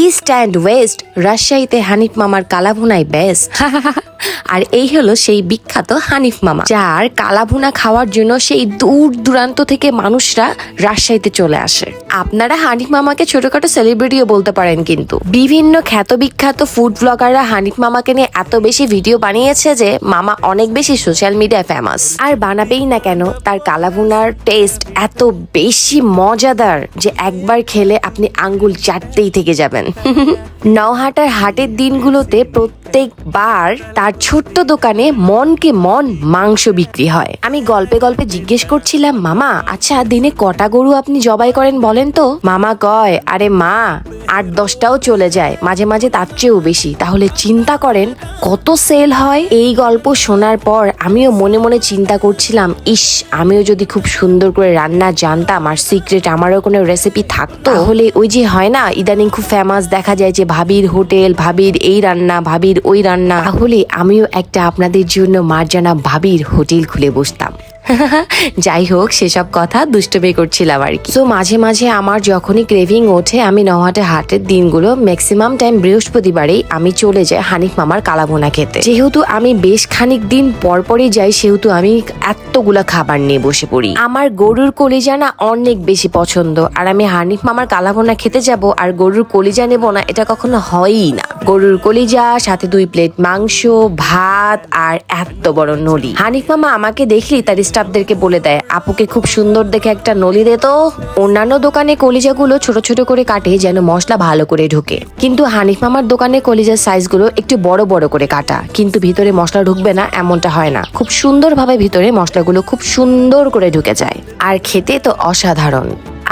East and West রাজশাহীতে হানিফ মামার কালাভুনাই best. আর এই হলো সেই বিখ্যাত হানিফ মামা, যার কালাভুনা খাওয়ার জন্য সেই দূর দূরান্ত থেকে মানুষরা রাজশাহীতে চলে আসে। আপনারা হানিফ মামাকে ছোটখাটো সেলিব্রিটিও বলতে পারেন, কিন্তু বিভিন্ন খ্যাত বিখ্যাত ফুড ব্লগাররা হানিফ মামাকে নিয়ে এত বেশি ভিডিও বানিয়েছে যে মামা অনেক বেশি সোশ্যাল মিডিয়ায় ফেমাস। আর বানাবেই না কেন, তার কালাভুনার টেস্ট এত বেশি মজাদার যে একবার খেলে আপনি আঙ্গুল চাটতেই থেকে যাবেন। নওহাটার হাটের দিনগুলোতে প্রত্যেকবার তার ছোট্ট দোকানে মনকে মন মাংস বিক্রি হয়। আমি গল্পে গল্পে জিজ্ঞেস করছিলাম, মামা আচ্ছা দিনে কটা গরু আপনি জবাই করেন বলেন তো? মামা কয়, আরে মা 8-10টাও চলে যায়, মাঝে মাঝে তার চেয়েও বেশি। তাহলে চিন্তা করেন কত সেল হয়। এই গল্প শোনার পর আমিও মনে মনে চিন্তা করছিলাম, ইস আমিও যদি খুব সুন্দর করে রান্না জানতাম আর সিক্রেট আমারও কোনো রেসিপি থাকতো, তাহলে ওই যে হয় না ইদানিং খুব ফেমাস দেখা যায় যে ভাবির হোটেল, ভাবির এই রান্না, ভাবির ওই রান্না, তাহলে আমিও একটা আপনাদের জন্য মার্জানা ভাবির হোটেল খুলে বসতাম। যাই হোক, সেসব কথা দুষ্টুমি করছিলাম আর কি। তো মাঝে মাঝে আমার যখনই ক্রেভিং ওঠে, আমি নওহাটে হাটের দিনগুলো ম্যাক্সিমাম টাইম বৃহস্পতিবারেই আমি চলে যাই হানিফ মামার কালাভুনা খেতে। যেহেতু আমি বেশ খানিক দিন পরপরই যাই, সেহেতু আমি এতগুলা খাবার নিয়ে বসে পড়ি। আমার গরুর কলিজা না অনেক বেশি পছন্দ, আর আমি হানিফ মামার কালাভুনা খেতে যাব আর গরুর কলিজা নেব না, এটা কখনো হয়ই না। গরুর কলিজা, সাথে 2 প্লেট মাংস, ভাত আর এত বড় নলি। হানিফ মামা আমাকে দেখলি তার স্টাফদেরকে বলে দেয়, আপুকে খুব সুন্দর দেখে একটা নলি দে তো। অন্যান্য দোকানে কলিজাগুলো ছোট ছোট করে কাটে যেন মশলা ভালো করে ঢুকে, কিন্তু হানিফ মামার দোকানে কলিজার সাইজগুলো একটু বড় বড় করে কাটা, কিন্তু ভিতরে মশলা ঢুকবে না এমনটা হয় না। খুব সুন্দরভাবে ভিতরে মশলাগুলো খুব সুন্দর করে ঢুকে যায়, আর খেতে তো অসাধারণ।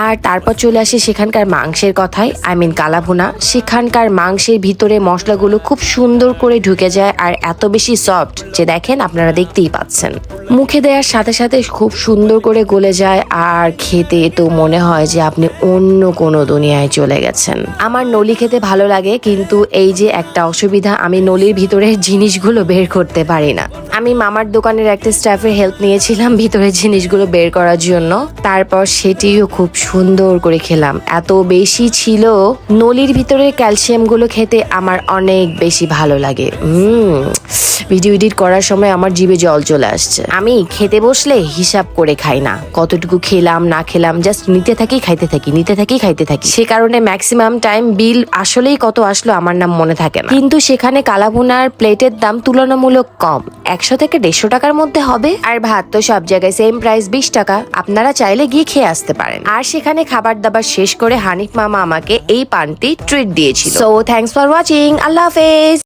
আর তারপর চলে আসে সেখানকার মাংসের কথায়, আই মিন কালাভুনা। সেখানকার মাংসের ভিতরে মশলাগুলো খুব সুন্দর করে ঢুকে যায় আর এত বেশি সফট যে দেখেন আপনারা দেখতেই পাচ্ছেন। মুখে দেওয়ার সাথে সাথে খুব সুন্দর করে গলে যায়, আর খেতে তো মনে হয় যে আপনি অন্য কোনো দুনিয়ায় চলে গেছেন। আমার নলি খেতে ভালো লাগে, কিন্তু এই যে একটা অসুবিধা, আমি নলির ভিতরের জিনিসগুলো বের করতে পারি না। আমি মামার দোকানের একটা স্টাফের হেল্প নিয়েছিলাম ভিতরের জিনিসগুলো বের করার জন্য, তারপর সেটিও খুব সুন্দর করে খেলাম। এত বেশি ছিল, নলির ভিতরের ক্যালসিয়াম গুলো খেতে আমার অনেক বেশি ভালো লাগে। ভিডিও এডিট করার সময় আমার জিভে জল চলে আসছে। আমি খেতে বসলে হিসাব করে খাই না, কতটুকু খেলাম না খেলাম, জাস্ট নিতে থাকি খাইতে থাকি, নিতে থাকি খাইতে থাকি। সে কারণে ম্যাক্সিমাম টাইম বিল আসলেই কত আসলো আমার নাম মনে থাকে না। কিন্তু সেখানে কালাভুনার প্লেটের দাম তুলনামূলক কম, 100 থেকে 150 টাকার মধ্যে হবে। আর ভাত তো সব জায়গায় সেম প্রাইস 20 টাকা, আপনারা চাইলে গিয়ে খেয়ে আসতে পারেন। আর সেখানে খাবার দাবার শেষ করে হানিফ মামা আমাকে এই পান্তি ট্রিট দিয়েছিল। সো থ্যাঙ্কস ফর ওয়াচিং, আল্লাহ হাফেজ।